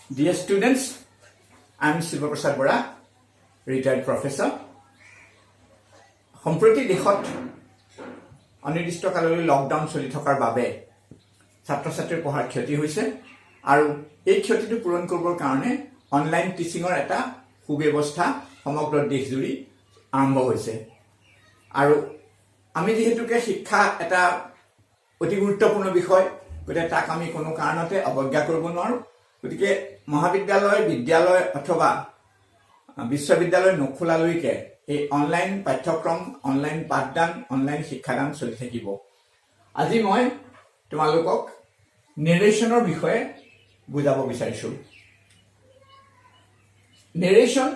Dear students, I am Silva Prasad Bora, retired professor. সম্প্ৰতি দেশত অনিৰ্দিষ্টকাললৈ lockdown চলি থকাৰ বাবে ছাত্ৰ ছাত্ৰীৰ পঢ়াৰ ক্ষতি হৈছে আৰু এই ক্ষতিটো পূৰণ কৰিবৰ কাৰণে অনলাইন টিচিঙৰ এটা সুব্যৱস্থা সমগ্ৰ দেশজুৰি আৰম্ভ হৈছে আৰু আমি যেহেতুকে শিক্ষা এটা অতি গুৰুত্বপূৰ্ণ বিষয় গতিকে তাক আমি কোনো কাৰণতে অৱজ্ঞা কৰিব নোৱাৰো গতিকে মহাবিদ্যালয় বিদ্যালয় অথবা বিশ্ববিদ্যালয় নখোলালৈকে এই অনলাইন পাঠ্যক্ৰম অনলাইন পাঠদান অনলাইন শিক্ষাদান চলি থাকিব আজি মই তোমালোকক নেৰেশ্যনৰ বিষয়ে বুজাব বিচাৰিছো নেৰেশ্যন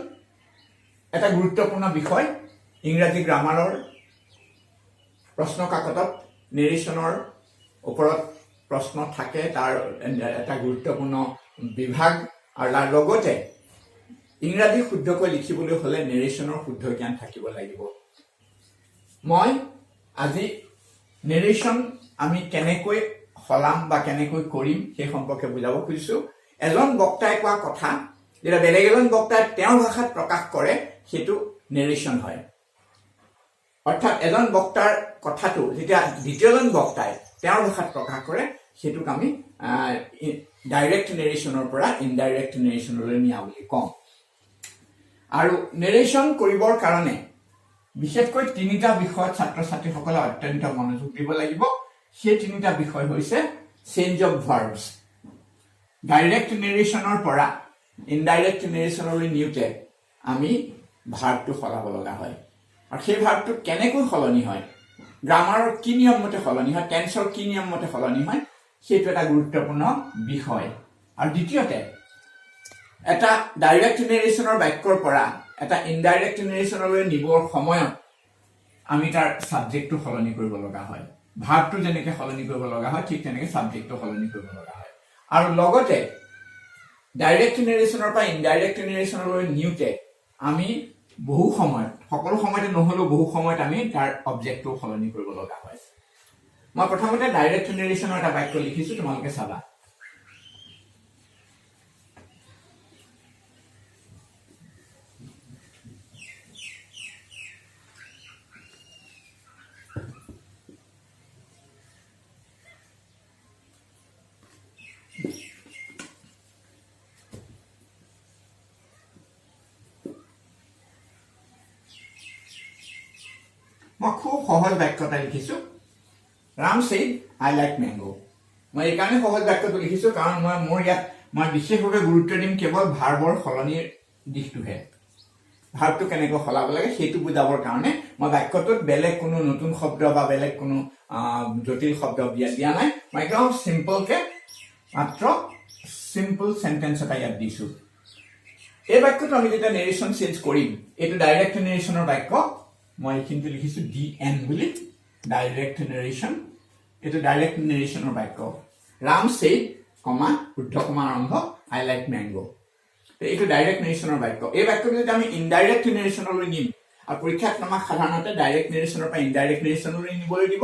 এটা গুৰুত্বপূৰ্ণ বিষয় ইংৰাজী গ্ৰামাৰৰ প্ৰশ্ন কাকতত নেৰেশ্যনৰ ওপৰত প্ৰশ্ন থাকে তাৰ এটা গুৰুত্বপূৰ্ণ বিভাগ আৰু তাৰ লগতে ইংৰাজী শুদ্ধকৈ লিখিবলৈ হলে নেৰেশ্যনৰ শুদ্ধ জ্ঞান থাকিব লাগিব মই আজি নেৰেশ্যন আমি কেনেকৈ হলাম বা কেনেকৈ কৰিম সেই সম্পৰ্কে বুজাব খুজিছো এজন বক্তাই কোৱা কথা যেটা বেলেগ এজন বক্তাই তেওঁৰ ভাষাত প্ৰকাশ কৰে সেইটো নেৰেশ্যন হয় অৰ্থাৎ এজন বক্তাৰ কথাটো যেতিয়া দ্বিতীয়জন বক্তাই তেওঁৰ ভাষাত প্ৰকাশ কৰে সেটোক আমি ডাইৰেক্ট নেৰেশ্যনৰ পৰা ইনডাইৰেক্ট নেৰেশ্যনলৈ নিয়া বুলি কওঁ আৰু নেৰেশ্যন কৰিবৰ কাৰণে বিশেষকৈ তিনিটা বিষয়ত ছাত্ৰ ছাত্ৰীসকলে অত্যন্ত মনোযোগ দিব লাগিব সেই তিনিটা বিষয় হৈছে চেঞ্জ অফ ভাৰ্বছ ডাইৰেক্ট নেৰেশ্যনৰ পৰা ইনডাইৰেক্ট নেৰেশ্যনলৈ নিউতে আমি ভাৰ্বটো সলাব লগা হয় আৰু সেই ভাৰ্বটো কেনেকৈ সলনি হয় গ্ৰামাৰৰ কি নিয়ম মতে সলনি হয় টেন্সৰ কি নিয়ম মতে সলনি হয় সেইটো এটা গুৰুত্বপূৰ্ণ বিষয় আৰু দ্বিতীয়তে এটা ডাইৰেক্ট নেৰেশ্যনৰ বাক্যৰ পৰা এটা ইনডাইৰেক্ট নেৰেশ্যনলৈ নিবৰ সময়ত আমি তাৰ সাবজেক্টটো সলনি কৰিব লগা হয় ভাৰ্বটো যেনেকৈ সলনি কৰিব লগা হয় ঠিক তেনেকৈ সাবজেক্টটো সলনি কৰিব লগা হয় আৰু লগতে ডাইৰেক্ট নেৰেশ্যনৰ পৰা ইনডাইৰেক্ট নেৰেশ্যনলৈ নিউতে আমি বহু সময়ত সকলো সময়তে নহলেও বহু সময়ত আমি তাৰ অবজেক্টটো সলনি কৰিব লগা হয় মই প্ৰথমতে ডাইৰেক্ট নেৰেশ্যনৰ এটা বাক্য লিখিছো তোমালোকে চাবা মই খুব সহজ বাক্য এটা লিখিছো Ram said I like mango মই এই কাৰণে সহজ বাক্যটো লিখিছো কাৰণ মই বিশেষভাৱে গুৰুত্ব দিম কেৱল ভাৰ্বৰ সলনিৰ দিশটোহে ভাৰ্বটো কেনেকৈ সলাব লাগে সেইটো বুজাবৰ কাৰণে মই বাক্যটোত বেলেগ কোনো নতুন শব্দ বা বেলেগ কোনো জটিল শব্দ দিয়া নাই মই একদম সিম্পলকে মাত্ৰ সিম্পল সেন্টেন্স এটা ইয়াত দিছো এই বাক্যটো আমি যেতিয়া নেৰেশ্যন চেঞ্জ কৰিম এইটো ডাইৰেক্ট নেৰেশ্যনৰ বাক্য মই কিন্তু লিখিছো DN বুলি ডাইৰেক্ট নেৰেশ্যন এটো ডাইৰেক্ট নেৰেশ্যনৰ বাক্য ৰাম said কমা শুদ্ধ কমা আৰম্ভ I like mango এইটো ডাইৰেক্ট নেৰেশ্যনৰ বাক্য এই বাক্যটো যদি আমি ইনডাইৰেক্ট নেৰেশ্যনলৈ নিম আৰু পৰীক্ষাত আমাক সাধাৰণতে ডাইৰেক্ট নেৰেশ্যনৰ পৰা ইনডাইৰেক্ট নেৰেশ্যনলৈ নিবলৈ দিব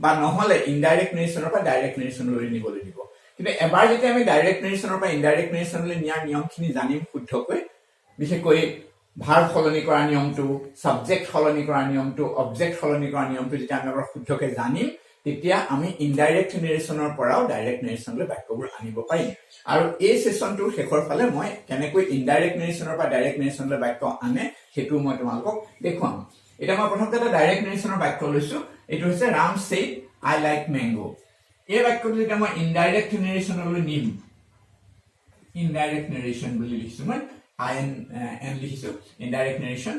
বা নহলে ইনডাইৰেক্ট নেৰেশ্যনৰ পৰা ডাইৰেক্ট নেৰেশ্যনলৈ নিবলৈ দিব কিন্তু এবাৰ যেতিয়া আমি ডাইৰেক্ট নেৰেশ্যনৰ পৰা ইনডাইৰেক্ট নেৰেশ্যনলৈ নিয়াৰ নিয়মখিনি জানিম শুদ্ধকৈ বিশেষকৈ ভাৰ্ব সলনি কৰা নিয়মটো সাবজেক্ট সলনি কৰা নিয়মটো অবজেক্ট সলনি কৰা নিয়মটো যেতিয়া আমি শুদ্ধকৈ জানিম তেতিয়া আমি ইনডাইৰেক্ট নেৰেশ্যনৰ পৰাও ডাইৰেক্ট নেৰেশ্যনলৈ বাক্যবোৰ আনিব পাৰিম আৰু এই সেশনটোৰ শেষৰ ফালে মই কেনেকৈ ইনডাইৰেক্ট নেৰেশ্যনৰ পৰা ডাইৰেক্ট নেৰেশ্যনলৈ বাক্য আনে সেইটো মই তোমালোকক দেখুৱাম এটা মই প্ৰথমতে এটা ডাইৰেক্ট নেৰেশ্যনৰ বাক্য লৈছো এটো হৈছে Ram said I like mango এই বাক্যটো যেতিয়া মই ইনডাইৰেক্ট নেৰেশ্যনলৈ নিম ইনডাইৰেক্ট নেৰেশ্যন বুলি লিখিছো মই IN লিখিছো ইনডাইৰেক্ট নেৰেশ্যন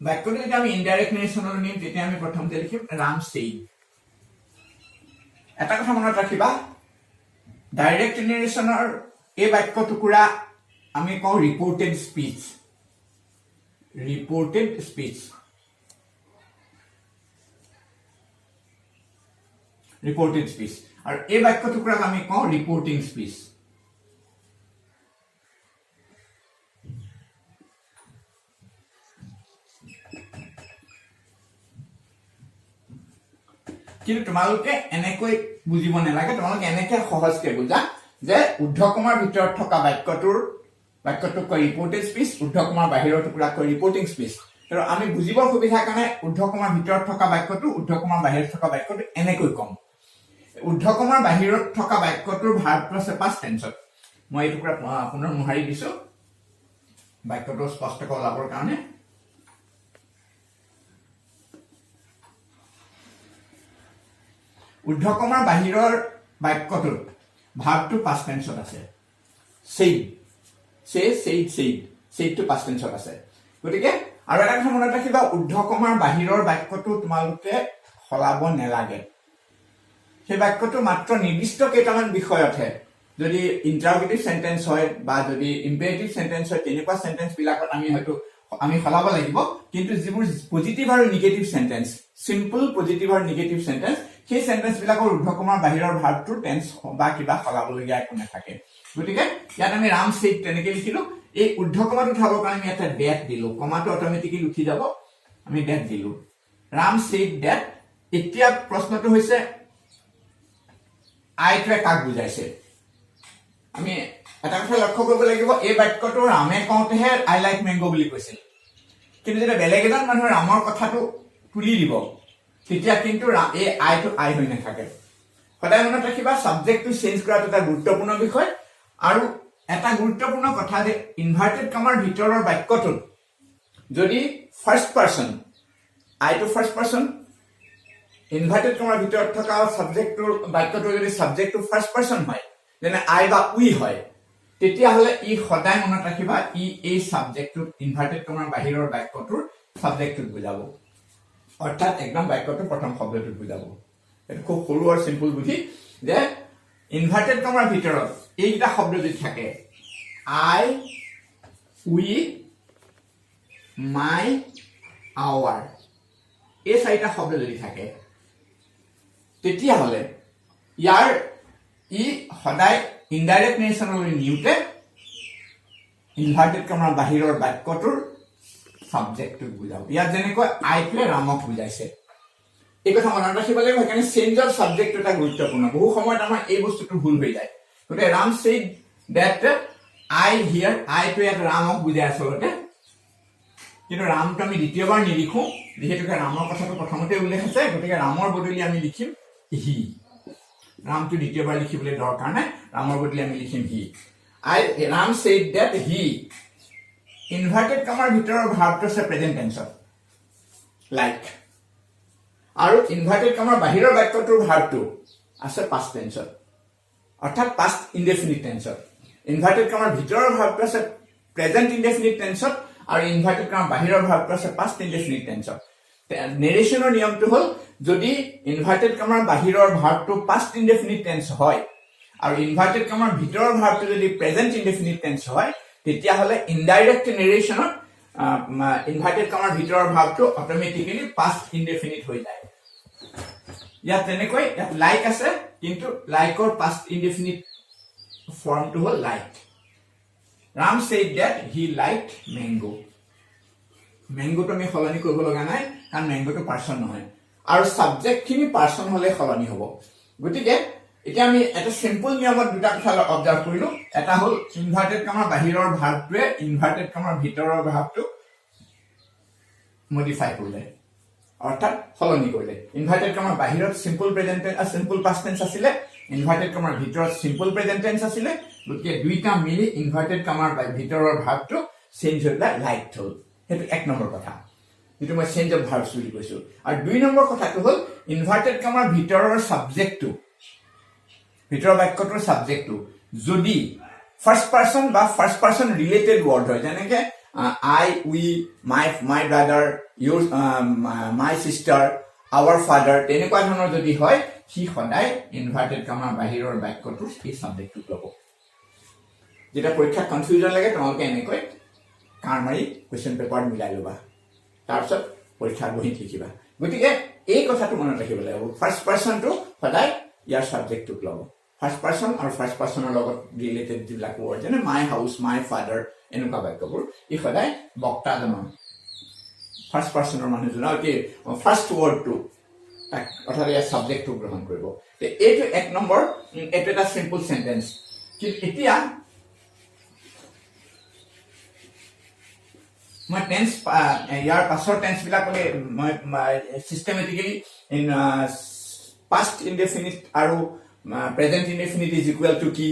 বাক্যটো যেতিয়া আমি ইনডাইৰেক্ট নেৰেশ্যনলৈ নিম তেতিয়া আমি প্ৰথমতে লিখিম ৰাম said এটা কথা মনত ৰাখিবা ডাইৰেক্ট নেৰেশ্যনৰ এই বাক্য টুকুৰা আমি কওঁ ৰিপোৰ্টেড স্পিচ আৰু এই বাক্য টুকুৰাক আমি কওঁ ৰিপোৰ্টিং স্পিচ কিন্তু তোমালোকে এনেকৈ বুজিব নালাগে তোমালোকে এনেকৈ সহজকৈ বুজা যে ঊৰ্ধ্বকমাৰ ভিতৰত থকা বাক্যটোক কয় ৰিপৰ্টেড স্পীচ, ঊৰ্ধ্বকমাৰ বাহিৰৰ টুকুৰাক কয় ৰিপৰ্টিং স্পীচ। আৰু আমি বুজিবৰ সুবিধাৰ কাৰণে ঊৰ্ধ্বকমাৰ ভিতৰত থকা বাক্যটো ঊৰ্ধ্বকমাৰ বাহিৰত থকা বাক্যটো এনেকৈ কম। ঊৰ্ধ্বকমাৰ বাহিৰত থকা বাক্যটোৰ ভাৰ্বটো আছে পাষ্ট টেন্সত। মই এই টুকুৰা পুনৰ মোহাৰি দিছো বাক্যটো স্পষ্টকৈ ওলাবৰ কাৰণে। ঊৰ্ধ্বকমাৰ বাহিৰৰ বাক্যটোত ভাৰ্বটো পাষ্ট টেন্সত আছে। সেইটো পাষ্ট টেন্সত আছে। গতিকে আৰু এটা কথা মনত ৰাখিবা, ঊৰ্ধ্বকমাৰ বাহিৰৰ বাক্যটো তোমালোকে সলাব নালাগে। সেই বাক্যটো মাত্ৰ নিৰ্দিষ্ট কেইটামান বিষয়তহে, যদি ইণ্টাৰগেটিভ সেন্টেন্স হয় বা যদি ইম্পেৰেটিভ সেন্টেন্স হয়, তেনেকুৱা সেন্টেন্স বিলাকত আমি সলাব লাগিব। কিন্তু যিবোৰ পজিটিভ আৰু নিগেটিভ সেন্টেন্স, সিম্পল পজিটিভ আৰু নিগেটিভ সেন্টেন্স, সেই সেন্টেন্স বিলাকৰ ঊৰ্ধ্বকমাৰ বাহিৰৰ ভাৰ্বটোৰ টেন্স বা কিবা সলাবলগীয়া একো নাথাকে। গতিকে ইয়াত আমি ৰাম ছেইড তেনেকে লিখিলো। এই ঊৰ্ধ্বকমাটো উঠাবৰ কাৰণে আমি এটা ডেট দিলো, কমাটো অটমেটিকেলি উঠি যাব, আমি ডেট দিলো। Ram said date. এতিয়া প্ৰশ্নটো হৈছে আইটোৱে কাক বুজাইছে? আমি এটা কথা লক্ষ্য কৰিব লাগিব, এই বাক্যটো ৰামে কওঁতেহে আই লাইক মেংগো বুলি কৈছিল। কিন্তু যেতিয়া বেলেগ এজন মানুহে ৰামৰ কথাটো তুলি দিব, তেতিয়া কিন্তু এই আইটো আই হৈ নাথাকে। সদায় মনত ৰাখিবা, ছাবজেক্টটো চেঞ্জ কৰাটো এটা গুৰুত্বপূৰ্ণ বিষয়। আৰু এটা গুৰুত্বপূৰ্ণ কথা যে ইনভাৰ্টেড কমাৰ ভিতৰৰ বাক্যটোত যদি ফাৰ্ষ্ট পাৰ্চন, আইটো ফাৰ্ষ্ট পাৰ্চন, ইনভাৰ্টেড কমাৰ ভিতৰত থকা ছাবজেক্টটোৰ বাক্যটোৰ যদি ছাবজেক্টটো ফাৰ্ষ্ট পাৰ্চন হয়, যেনে আই বা উই হয়, তেতিয়াহ'লে ই সদায় মনত ৰাখিবা ই এই ছাবজেক্টটোত ইনভাৰ্টেড কমাৰ বাহিৰৰ বাক্যটোৰ ছাবজেক্টটোত বুজাব। অৰ্থাৎ একদম বাক্যটোৰ প্ৰথম শব্দটোত বুজাব। এইটো খুব সৰু আৰু চিম্পল বুদ্ধি যে ইনভাৰ্টেড কমাৰ ভিতৰত এইকেইটা শব্দ যদি থাকে, আই, উই, মাই, আৱাৰ, এই চাৰিটা শব্দ যদি থাকে, তেতিয়াহ'লে ই সদায় ইনডাইৰেক্ট নেৰেশ্যনলৈ নিওঁতে ইনভাৰ্টেড কমাৰ বাহিৰৰ বাক্যটোৰ ছাবজেক্টটোক বুজাব। ইয়াত যেনেকৈ আইটোৱে ৰামক বুজাইছে, এই কথা মনত ৰাখিব লাগিব। সেইকাৰণে চেঞ্জ অফ ছাবজেক্টটো এটা গুৰুত্বপূৰ্ণ। বহু সময়ত আমাৰ এই বস্তুটো ভুল হৈ যায়। গতিকে ৰাম ছেইড ডেট আই হিয়াৰ, আইটোৱে ইয়াত ৰামক বুজাই আচলতে, কিন্তু ৰামটো আমি দ্বিতীয়বাৰ নিলিখো, যিহেতুকে ৰামৰ কথাটো প্ৰথমতে উল্লেখ আছে। গতিকে ৰামৰ বদলি আমি লিখিম হি। ৰামটো দ্বিতীয়বাৰ লিখিবলৈ দৰকাৰ নাই, ৰামৰ বদলি আমি লিখিম he. Ram said that he. Inverted কমাৰ ভিতৰৰ ভাৰ্বটো আছে প্ৰেজেন্ট টেন্সত, লাইক। আৰু ইনভাৰ্টেড কমাৰ বাহিৰৰ বাক্যটোৰ ভাৰ্বটো আছে পাষ্ট টেন্সত, অৰ্থাৎ পাষ্ট ইনডেফিনিট টেন্সত। ইনভাৰ্টেড কমাৰ ভিতৰৰ ভাৰ্বটো আছে প্ৰেজেন্ট ইনডেফিনিট টেন্সত, আৰু ইনভাৰ্টেড কমাৰ বাহিৰৰ ভাৰ্বটো আছে পাষ্ট ইনডেফিনিট টেন্সত। নেৰেশ্যনৰ নিয়মটো হ'ল, যদি ইনভাৰ্টেড কমাৰ বাহিৰৰ ভাৰ্বটো পাষ্ট ইনডেফিনিট টেন্স হয় আৰু ইনভাৰ্টেড কমাৰ ভিতৰৰ ভাৰ্বটো যদি প্ৰেজেন্ট ইনডেফিনিট টেন্স হয়, তেতিয়াহ'লে ইনডাইৰেক্ট নেৰেশ্যনত ইনভাৰ্টেড কমাৰ ভিতৰৰ ভাৰ্বটো অটমেটিকেলি পাষ্ট ইনডেফিনিট হৈ যায়। ইয়াত তেনেকৈ ইয়াত লাইক আছে, কিন্তু লাইকৰ পাষ্ট ইনডেফিনিট ফৰ্মটো হ'ল like. Ram said that he liked mango. মেংগোটো আমি সলনি কৰিব লগা নাই, কাৰণ মেংগোটো পাৰ্চন নহয়, আৰু ছাবজেক্টখিনি পাৰ্চন হ'লে সলনি হ'ব। গতিকে এতিয়া আমি এটা চিম্পল নিয়মত দুটা কথা অবজাৰ্ভ কৰিলো। এটা হ'ল ইনভাৰ্টেড কমাৰ বাহিৰৰ ভাৰ্বটোৱে ইনভাৰ্টেড কমাৰ ভিতৰৰ ভাৰ্বটোক মডিফাই কৰিলে, অৰ্থাৎ সলনি কৰিলে। ইনভাৰ্টেড কমাৰ বাহিৰত simple present simple past tense আছিলে, ইনভাৰ্টেড কমাৰ ভিতৰত চিম্পল প্ৰেজেন্ট টেন্স আছিলে। গতিকে দুইটা মিলি ইনভাৰ্টেড কমাৰ ভিতৰৰ ভাৰ্বটো চেঞ্জ হৈ পেলাই লাইকড হ'ল। সেইটো এক নম্বৰ কথা, যিটো মই চেঞ্জ অফ ভাৰ্বছ বুলি কৈছো। আৰু দুই নম্বৰ কথাটো হ'ল ইনভাৰ্টেড কমাৰ ভিতৰৰ ছাবজেক্টটো, ভিতৰৰ বাক্যটোৰ ছাবজেক্টটো যদি ফাৰ্ষ্ট পাৰ্চন বা ফাৰ্ষ্ট পাৰ্চন ৰিলেটেড ৱৰ্ড হয়, যেনেকে আই, উই, মাই ব্ৰাদাৰ, ইউৰ, মাই চিষ্টাৰ, আৱাৰ ফাদাৰ, তেনেকুৱা ধৰণৰ যদি হয়, সি সদায় ইনভাৰ্টেড কমাৰ বাহিৰৰ বাক্যটোৰ সেই ছাবজেক্টটোক ল'ব। যেতিয়া পৰীক্ষাত কনফিউজন লাগে, তোমালোকে এনেকৈ কাঁড় মাৰি কুৱেশ্যন পেপাৰত মিলাই ল'বা, তাৰপিছত পৰীক্ষাত বহীত লিখিবা। গতিকে এই কথাটো মনত ৰাখিব লাগিব, ফাৰ্ষ্ট পাৰ্চনটো সদায় ইয়াৰ ছাবজেক্টটোক ল'ব। ফাৰ্ষ্ট পাৰ্চন আৰু ফাৰ্ষ্ট পাৰ্চনৰ লগত ৰিলেটেড যিবিলাক ৱৰ্ড, যেনে মাই হাউচ, মাই ফাদাৰ, এনেকুৱা বাক্যবোৰ ই সদায় বক্তাজনৰ, ফাৰ্ষ্ট পাৰ্চনৰ মানুহজনৰ কি ফাৰ্ষ্ট ৱৰ্ডটো, অৰ্থাৎ ইয়াৰ ছাবজেক্টটো গ্ৰহণ কৰিব। এইটো এক নম্বৰ, এইটো এটা চিম্পল চেণ্টেন্স। কিন্তু এতিয়া মই টেন্স ইয়াৰ পাছৰ টেন্স বিলাকলে মই সিস্টেমেটিক্যালি ইন past indefinite আৰু present indefinite is equal to কি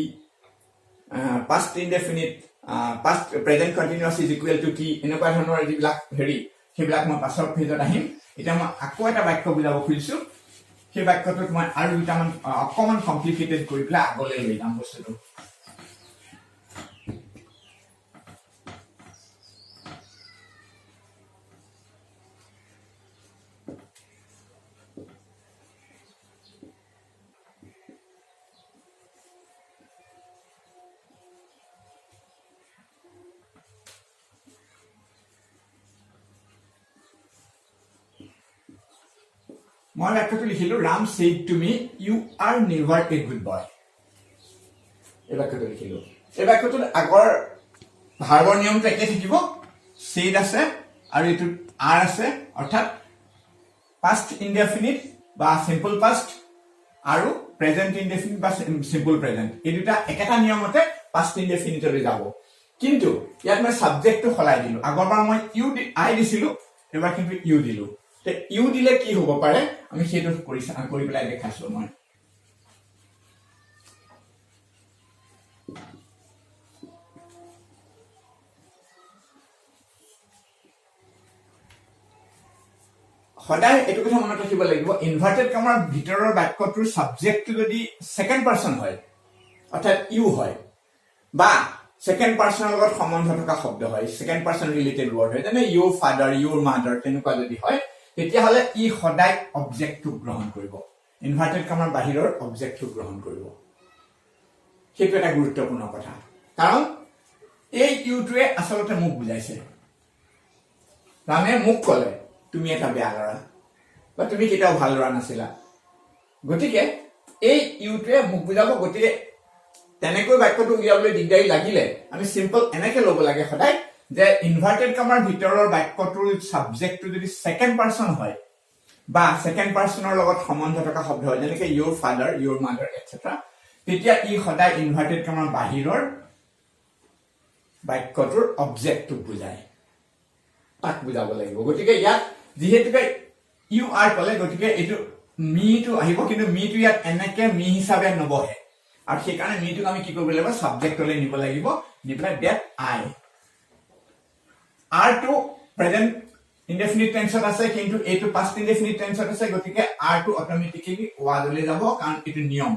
past indefinite past present continuous is equal to কি এনেকুৱা ধৰণৰ যিবিলাক হেৰি সেইবিলাক মই পাছৰ ফেজত আহিম এতিয়া মই আকৌ এটা বাক্য বুজাব খুজিছো সেই বাক্যটোত মই আৰু দুটামান অকমান কমপ্লিকেটেড কৰি পেলাই আগলৈ লৈ যাম বস্তুটো মই বাক্যটো লিখিলো Ram said to me you are never a good boy এই বাক্যটো লিখিলো এই বাক্যটোত আগৰ ভাৰ্বৰ নিয়মটো একে থাকিব said আছে আৰু এটো are আছে অৰ্থাৎ past indefinite বা simple past আৰু present indefinite বা simple present এই দুটা একেটা নিয়মতে past indefinite লৈ যাব কিন্তু ইয়াত মই সাবজেক্টটো খলাই দিলো আগৰবাৰ মই you I দিছিলো এবাৰ কিন্তু you দিলো তে ইউ দিলে কি হ'ব পাৰে আমি সেইটো কৰি পেলাই দেখাইছো মই সদায় এটো কথা মনত ৰাখিব লাগিব ইনভাৰ্টেড কমাৰ ভিতৰৰ বাক্যটোৰ সাবজেক্টটো যদি সেকেন্ড পাৰসন হয় অৰ্থাৎ ইউ হয় বা সেকেন্ড পাৰসনৰ লগত সম্বন্ধ থকা শব্দ হয় সেকেন্ড পাৰসন ৰিলেটেড ওয়াৰ্ড হয় যেনে ইউৰ ফাদাৰ ইউৰ মাদাৰ তেনেকুৱা যদি হয় তেতিয়া হলে ই সদায় অবজেক্টটো গ্ৰহণ কৰিব ইনভাৰ্টেড কমাৰ বাহিৰৰ অবজেক্টটো গ্ৰহণ কৰিব সেইটো এটা গুৰুত্বপূৰ্ণ কথা কাৰণ এই ইউটোৱে আসলতে মোক বুজাইছে ৰামে মোক কলে তুমি এটা বেয়া লৰা বা তুমি কেতিয়াও ভাল লৰা নাছিলা গতিকে এই ইউটোৱে মোক বুজাব গতিকে তেনেকৈ বাক্যটো উলিয়াবলৈ দিগদাৰি লাগিলে আমি সিম্পল এনেকে ল'ব লাগে সদায় যে ইনভাৰ্টেড কমাৰ ভিতৰৰ বাক্যটোৰ সাবজেক্টটো যদি সেকেন্ড পাৰসন হয় বা সেকেন্ড পাৰসনৰ লগত সম্বন্ধ থকা শব্দ হয় যেনেকৈ ইউৰ ফাদাৰ ইউৰ মাদাৰ এটসেট্ৰা তেতিয়া ই সদায় ইনভাৰ্টেড কমাৰ বাহিৰৰ বাক্যটোৰ অবজেক্টটো বুজায় তাক বুজাব লাগিব গতিকে ইয়াত যেহেতুকে ইউ আৰ কলে গতিকে এটো মি টু আহিব কিন্তু মি টু ইয়াত এনেকে মি হিচাপে নবহে আৰু সেই কাৰণে মি টু আমি কি কৰিব লাগিব সাবজেক্টলৈ নিব লাগিব নিপলা that I are to present indefinite tense আছে কিন্তু এটো past indefinite tense আছে গতিকে are to automatically was লৈ যাব কাৰণ এটো নিয়ম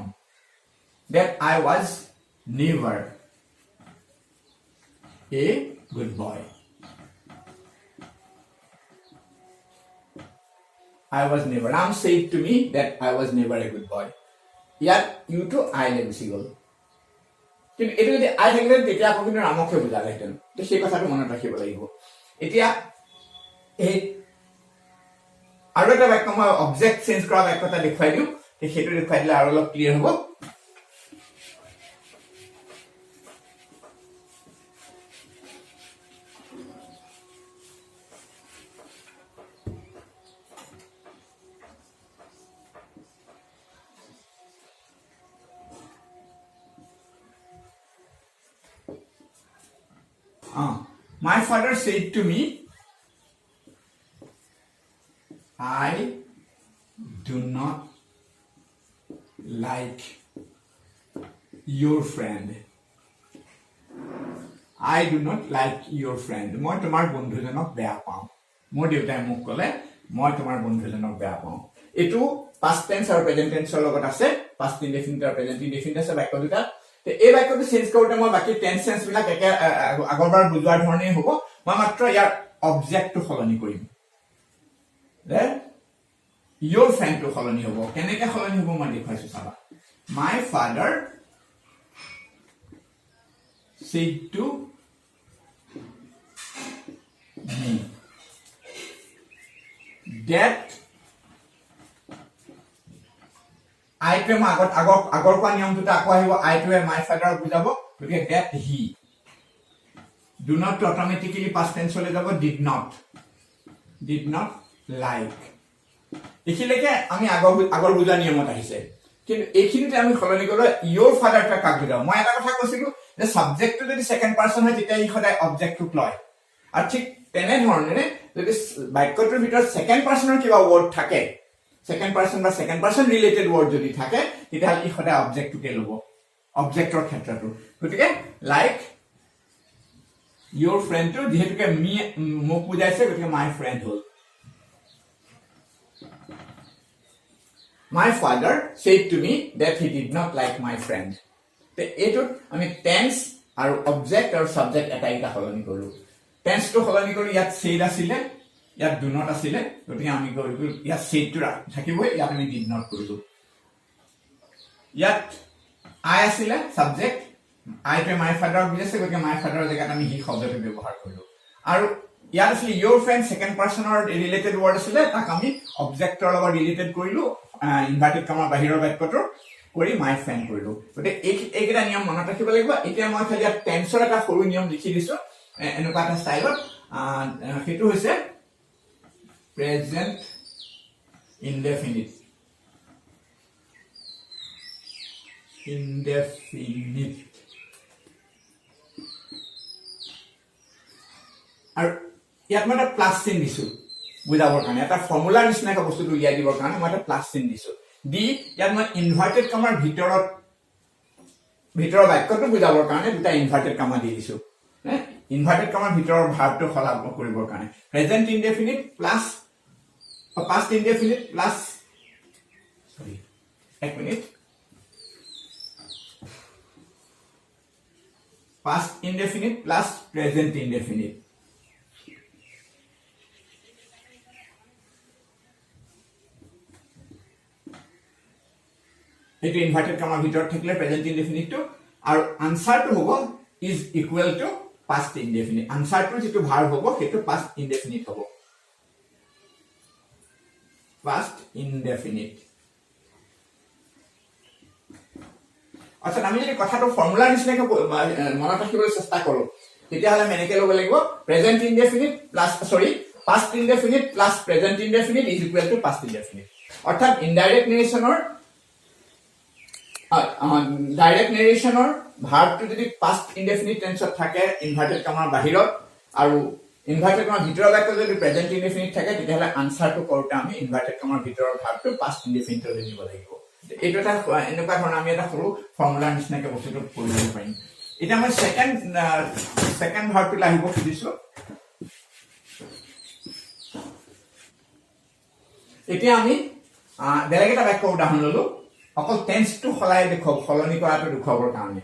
that I was never a good boy I was never Ram said to me that I was never a good boy ইয়াত you to I লেগুচি গল কিন্তু এটো যদি I থাকিলে তেতিয়া আকৌ কিন্তু ৰামকে বুজালেহেঁতেন তো সেই কথাটো মনত ৰাখিব লাগিব এতিয়া এই আৰু এটা বাক্য মই অবজেক্ট চেঞ্জ কৰা বাক্যটা দেখুৱাই দিওঁ সেইটো দেখুৱাই দিলে আৰু অলপ ক্লিয়াৰ হ'ব My father said to me, I do not like your friend. I do not like your friend. মই তোমাৰ বন্ধুজনক বেয়া পাওঁ মোৰ দেউতাই মোক কলে মই তোমাৰ বন্ধুজনক বেয়া পাওঁ এটো past tense আৰু present tense ৰ লগত আছে past indefinite আৰু present indefinite আছে বাক্য দুটা তে এই বাক্যটো চেঞ্জ কৰোতে মই বাকি টেন্স সেন্স বিলাক একে আগৰবাৰ বুজোৱাৰ ধৰণেই হ'ব মই মাত্ৰ ইয়াৰ অবজেক্টটো সলনি কৰিম যে your friend টো সলনি হ'ব কেনেকৈ সলনি হ'ব মই দেখুৱাইছো চাবা my father said to me that I to আগৰ কোৱা নিয়মটো আকৌ আহিব I to my father বুজাব গতিকে that he do not automatically past tense লৈ যাব did not like এখিলেকে আমি আগৰ বুজা নিয়মত আহিছে কিন্তু এইখিনিতে আমি সলনি কৰিলো ইয়োৰ ফাদাৰটা কাক বুজাব মই এটা কথা কৈছিলো যে সাবজেক্টটো যদি সেকেন্ড পাৰসন হয় তেতিয়া ই সদায় অবজেক্টটোক লয় আৰু ঠিক তেনে ধৰণে যদি বাক্যটোৰ ভিতৰত সেকেন্ড পাৰসনৰ কিবা ৱৰ্ড থাকে সেকেন্ড পাৰসন বা সেকেন্ড পাৰসন ৰিলেটেড ৱৰ্ড যদি থাকে তেতিয়া ই সদায় অবজেক্টটোকে ল'ব অবজেক্টৰ ক্ষেত্ৰটো গতিকে লাইক your friend to যেহেতুকে মি মোক বুজাইছে গতিকে my friend hall my father said to me that he did not like my friend তে এটো আমি টেন্স আৰু অবজেক্ট আৰু সাবজেক্ট এটাইটা সলনি কৰিলো টেন্স টো সলনি কৰি ইয়াত said আছিল ইয়াত do not আছিল গতিকে আমি কৰিলো ইয়াত said টো থাকিব ইয়াত আমি did not কৰিলো ইয়াত I আছিল subject I to my father বুজাইছে গতিকে my father জেগাত আমি হি শব্দটো ব্যৱহাৰ কৰিলো আৰু ইয়াত আছিল your friend second person or related word আছিল তাক আমি অবজেক্টৰ লগত ৰিলেটেড কৰিলো ইনভাৰ্টেড কমা বাহিৰৰ বাক্যটো কৰি my friend কৰিলো গতিকে এইকেইটা নিয়ম মনত ৰাখিব লাগিব এতিয়া মই খালি টেন্সৰ এটা সৰু নিয়ম লিখি দিছো এনেকুৱা এটা ষ্টাইলত সেইটো হৈছে প্ৰেজেন্ট indefinite আৰু ইয়াত মই এটা প্লাস চিন দিছো বুজাবৰ কাৰণে এটা ফৰ্মুলা নিচিনাকৈ বস্তুটো উলিয়াই দিবৰ কাৰণে মই এটা প্লাস চিন দিছো দি ইয়াত মই ইনভাৰ্টেড কমাৰ ভিতৰৰ বাক্যটো বুজাবৰ কাৰণে দুটা ইনভাৰ্টেড কমা দি দিছো ইনভাৰ্টেড কমাৰ ভিতৰৰ ভাৰ্বটো সলাব কৰিবৰ কাৰণে present indefinite plus past indefinite plus এক minute past indefinite plus present indefinite এটো ইনভার্টেড কমাৰ ভিতৰত থাকিলে প্ৰেজেন্ট ইনডেফিনিট টো আৰু আনসাৰটো হ'ব is equal to past indefinite আনসাৰটো যেটো ভাৰ্ব হ'ব সেইটো past indefinite হ'ব past indefinite আচ্ছা আমি যদি কথাটো ফৰ্মুলা নিচিনাকৈ মনত ৰাখিবলৈ চেষ্টা কৰো তেতিয়া হলে মেনেকে লব লাগিব present indefinite plus past indefinite plus present indefinite is equal to past indefinite অৰ্থাৎ ইনডাইৰেক্ট নেৰেশনৰ ভাৰ্বটো যদি past indefinite টেন্সত থাকে ইনভাৰ্টেড কমাৰ বাহিৰত আৰু ইনভাৰ্টেড কমাৰ ভিতৰৰ বাক্য যদি প্ৰেজেন্ট ইনডেফিনিট থাকে তেতিয়া হলে আনসাৰটো কৰোতে আমি ইনভাৰ্টেড কমাৰ ভিতৰৰ ভাৰ্বটো past indefinite লৈ নিব লাগিব এইটো এটা এনেকুৱা ধৰণৰ আমি এটা সৰু ফৰ্মুলা নিচিনাকৈ বস্তুটো কৰিব পাৰিম এটা মই সেকেন্ড ভাৰ্বটো আহিব খুজিছো এতিয়া আমি বেলেগ এটা বাক্য উদাহৰণ ললো অকল টেন্সটো সলনি কৰাটো দেখুৱাবৰ কাৰণে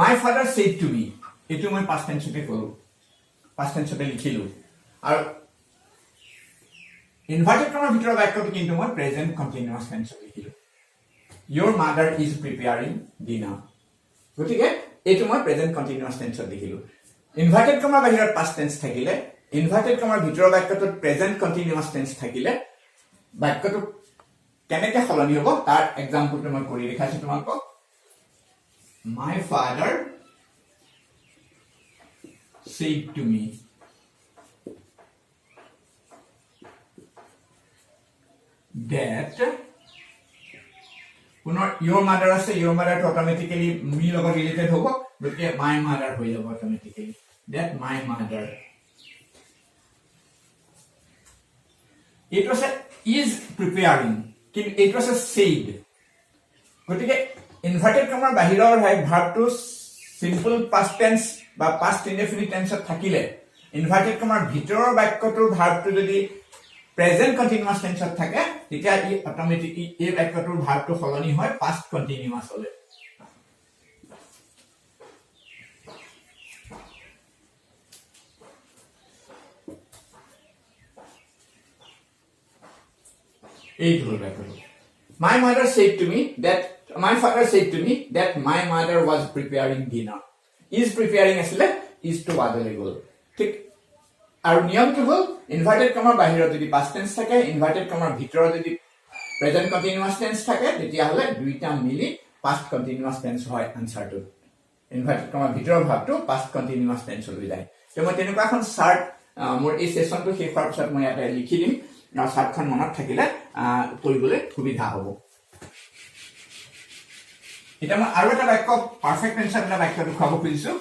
my father said to me এটো মই past tenseতে কৰো past tenseতে লিখিলো আৰু ইনভাৰ্টেড কমাৰ ভিতৰৰ বাক্যটো কিন্তু মই প্ৰেজেন্ট কন্টিনিউয়াস টেন্সত লিখিলো your mother is preparing dinner গতিকে এটো মই প্ৰেজেন্ট কন্টিনিউয়াস টেন্সত লিখিলো ইনভাৰ্টেড কমাৰ বাহিৰত past tense থাকিলে ইনভাৰ্টেড কমাৰ ভিতৰৰ বাক্যটোত প্ৰেজেন্ট কন্টিনিউয়াস টেন্স থাকিলে বাক্যটো কেনেকৈ সলনি হ'ব তাৰ এক্সাম্পলটো মই কৰি দেখাইছো তোমালোকক my father said to me that পুনৰ your mother আছে your mother টো অটোমেটিক্যালি মি লগত ৰিলেটেড হ'ব গতিকে my mother হৈ যাব automatically that my mother it was is preparing কিন্তু it was said গতিকে ইনভাৰ্টেড কমাৰ বাহিৰৰ ভাৰ্বটো সিম্পল পাস্ট টেন্স বা পাস্ট ইনডেফিনিট টেন্সত থাকিলে ইনভাৰ্টেড কমাৰ ভিতৰৰ বাক্যটোৰ ভাৰ্বটো যদি প্ৰেজেন্ট কন্টিনিউয়াস টেন্সত থাকে তেতিয়া ই অটোমেটিক্যালি এই বাক্যটোৰ ভাৰ্বটো সলনি হয় পাস্ট কন্টিনিউয়াস হলে এই হল বাক্যটো my mother said to me that my father said to me that my mother was preparing dinner is preparing আসলে is to বদলে গল ঠিক আৰু নিয়মটো হল ইনভাৰ্টেড কমাৰ বাহিৰত যদি past tense থাকে ইনভাৰ্টেড কমাৰ ভিতৰত যদি প্ৰেজেন্ট কন্টিনিউয়াস টেন্স থাকে তেতিয়া হলে দুইটা মিলি past continuous tense হয় আনসাৰটো ইনভাৰ্টেড কমাৰ ভিতৰৰ ভাগটো past continuous tense হৈ যায় তো মই তেনেকুৱা এখন চাৰ্ট মোৰ এই সেশনটো শেষ হোৱাৰ পিছত মই এটা লিখি দিম আৰু চাৰ্টখন মনত থাকিলে কৰিবলৈ সুবিধা হ'ব এটা মই আৰু এটা বাক্য পাৰফেক্ট টেন্সৰ এটা বাক্য দেখুৱাব খুজিছো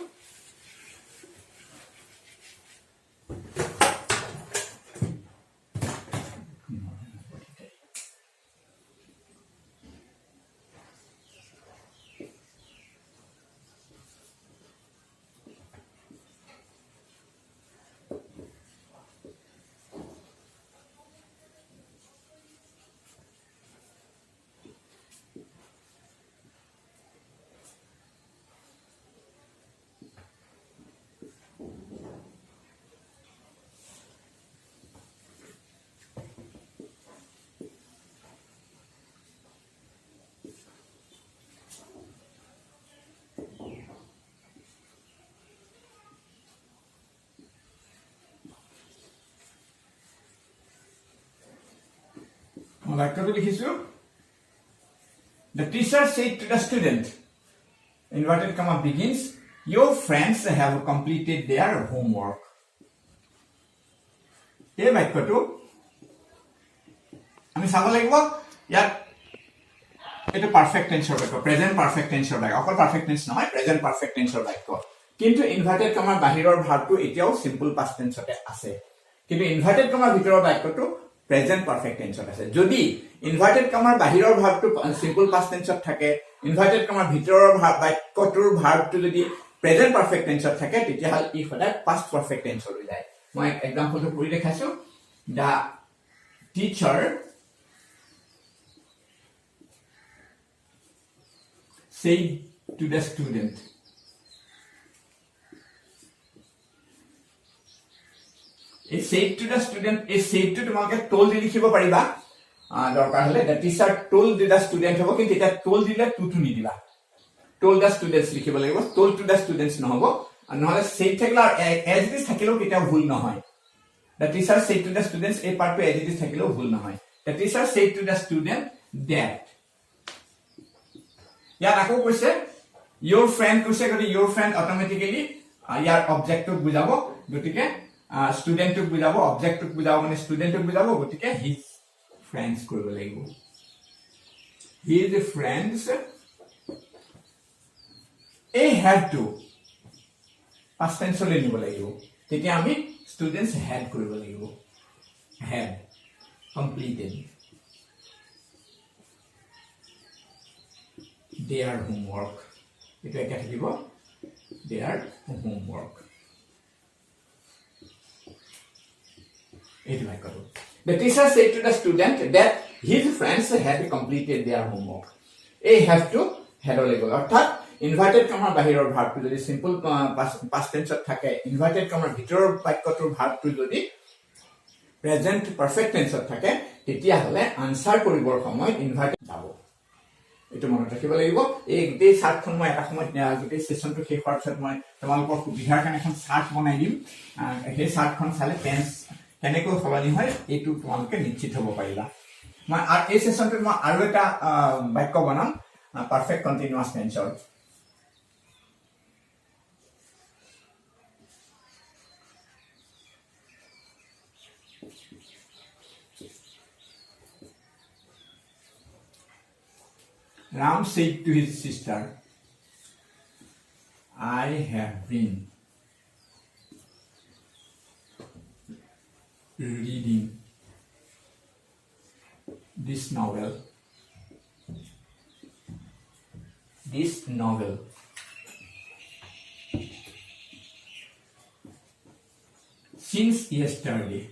বাক্যটো লিখিছো The teacher said to the student, inverted comma begins, your friends have completed their homework. এই বাক্যটো আমি চাব লাগিব ইয়াত এটা পারফেক্ট টেন্সৰ বাক্য প্ৰেজেন্ট পাৰফেক্ট টেন্সৰ বাক্য অকল পাৰফেক্ট টেন্স নহয় প্ৰেজেন্ট পাৰফেক্ট টেন্সৰ বাক্য কিন্তু ইনভাৰ্টেড কমাৰ বাহিৰৰ ভাৰ্বটো এতিয়াও সিম্পল পাস্ট টেন্সতে আছে কিন্তু ইনভাৰ্টেড কমাৰ ভিতৰৰ বাক্যটো প্ৰেজেন্ট পাৰফেক্ট টেন্সত আছে যদি ইনভাৰ্টেড কমাৰ বাহিৰৰ ভাৰ্বটো সিম্পল পাস্ট টেন্সত থাকে ইনভাৰ্টেড কমাৰ ভিতৰৰ বাক্যটোৰ ভাৰ্বটো যদি প্ৰেজেন্ট পাৰফেক্ট টেন্সত থাকে তেতিয়া হল ই সদায় পাস্ট পাৰফেক্ট টেন্সত হৈ যায় মই এক্সাম্পলটো কৰি দেখাইছো দা teacher said to the student a said to the student a said to তোমাকে told লিখিব পাৰিবা দৰকাৰ হলে the teacher told the student হ'ব কিন্তু এটা told দিলে টু নিদিবা told the students লিখিব লাগিব told to the students নহব আৰু নহলে said থাকিলে as it is থাকিলেও কেতিয়াও ভুল নহয় the teacher said to the students a part to as it is থাকিলেও ভুল নহয় the teacher said to the student that ইয়াত আকৌ কৈছে your friend কৈছে গতি your friend automatically ইয়াৰ অবজেক্টক বুজাব গতিকে স্টুডেন্টক বুজাব অবজেক্টক বুজাব মানে স্টুডেন্টক বুজাব গতিকে his friends কৰিব লাগিব his friends a had to past tense লৈ নিব লাগিব তেতিয়া আমি students had কৰিব লাগিব had completed their homework এটা কি থাকিব their homework এইটো বাক্য the teacher said to the student that his friends had completed their homework a have to had লাগিব অৰ্থাৎ ইনভাৰ্টেড কমাৰ বাহিৰৰ ভাৰ্বটো যদি সিম্পল পাস্ট টেন্সত থাকে ইনভাৰ্টেড কমাৰ ভিতৰৰ বাক্যটোৰ ভাৰ্বটো যদি প্ৰেজেন্ট পাৰফেক্ট টেন্সত থাকে তেতিয়া হলে আনসাৰ কৰিবৰ সময়ত ইনভাৰ্টেড যাব এটো মনত ৰাখিব লাগিব এই গোটেই চাৰ্টখন মই এটা সময়ত গোটেই সেশনটো শেষ হোৱাৰ পিছত মই তোমালোকৰ সুবিধাৰ কাৰণে এখন চাৰ্ট বনাই দিম সেই চাৰ্টখন চালে টেন্স কেনেকৈ সলনি হয় এইটো তোমালোকে নিশ্চিত হ'ব পাৰিবা মই আৰু এই সেশনটোত মই আৰু এটা বাক্য বনাম পাৰফেক্ট কন্টিনিউয়াস টেন্সৰ Ram said to his sister, I have been reading this novel since yesterday.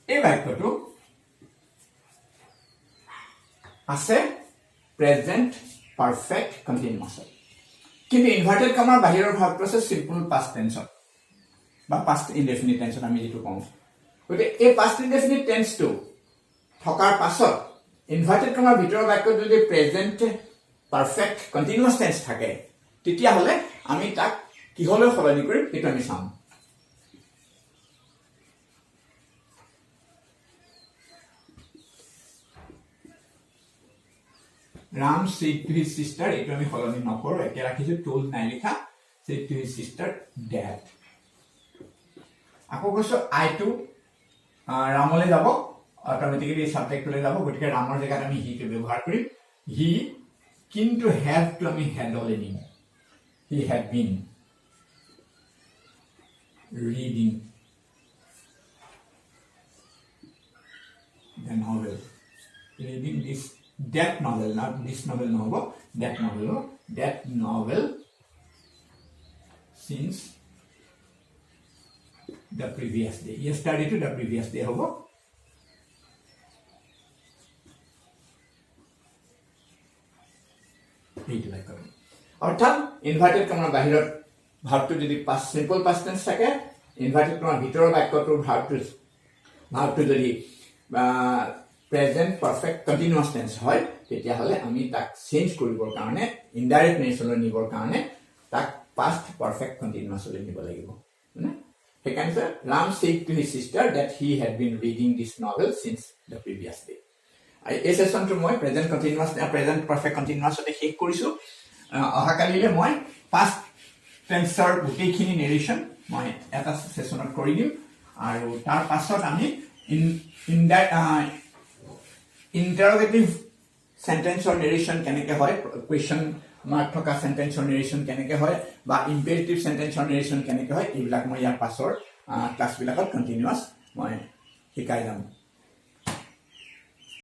এই বাক্যটো আছে প্রেজেন্ট পারফেক্ট কন্টিনিউয়াস কিন্তু ইনভার্টেড কমাৰ বাহিৰৰ ভাগটো আছে সিম্পল পাস্ট টেন্সত বা পাস্ট ইনডেফিনিট টেন্সত আমি যেটো কওঁ গতে এই পাস্ট ইনডেফিনিট টেন্সটো থকাৰ পাছত ইনভাৰ্টেড কমাৰ ভিতৰৰ বাক্যত যদি প্ৰেজেন্ট পাৰফেক্ট কন্টিনিউয়াস টেন্স থাকে তেতিয়া হলে আমি তাক কিহলৈ সলনি কৰিম এটা আমি চাম Ram said to his sister, eto ami holoni nokoro eke rakhisu told nai likha said to his sister that ako koso I to Ramole jabo automatically সাবজেক্টলৈ যাব গতিকে ৰামৰ জেগাত আমি হিটো ব্যৱহাৰ কৰিম হি কিন্তু হ্যাভটো আমি হ্যাডলৈ নিম he had been reading the novel reading that novel not this novel novel that novel since the previous day yesterday to the previous day hobo এইটো লাইক কৰিম অৰ্থাৎ ইনভাৰ্টেড কমাৰ বাহিৰত ভাৰ্বটো যদি সিম্পল পাষ্ট টেন্স থাকে ইনভাৰ্টেড কমাৰ ভিতৰৰ বাক্যটোৰ ভাৰ্বটো যদি প্ৰেজেন্ট পাৰফেক্ট কন্টিনিউয়াস টেন্স হয় তেতিয়াহ'লে আমি তাক চেঞ্জ কৰিবৰ কাৰণে ইনডাইৰেক্ট নেৰেশ্যনলৈ নিবৰ কাৰণে তাক পাষ্ট পাৰফেক্ট কন্টিনিউয়াছলৈ নিব লাগিব মানে সেইকাৰণে Ram said to his sister that he had been reading this novel since the previous day এই সেশনটো মই প্ৰেজেন্ট কন্টিনিউয়াস প্ৰেজেন্ট পাৰফেক্ট কন্টিনিউয়াছতে শেষ কৰিছো অহাকালিলে মই পাষ্ট টেন্সৰ গোটেইখিনি নেৰেশ্যন মই এটা সেশনত কৰি দিম আৰু তাৰ পাছত আমি ইন্টাৰোগেটিভ সেন্টেন্সৰ নেৰেশ্যন কেনেকৈ হয় কোৱেশ্চন মাৰ্ক থকা সেন্টেন্সৰ নেৰেশ্যন কেনেকৈ হয় বা ইম্পেৰেটিভ সেন্টেন্সৰ নেৰেশ্যন কেনেকৈ হয় এইবিলাক মই ইয়াৰ পাছৰ ক্লাছবিলাকত কন্টিনিউয়াছ মই শিকাই যাম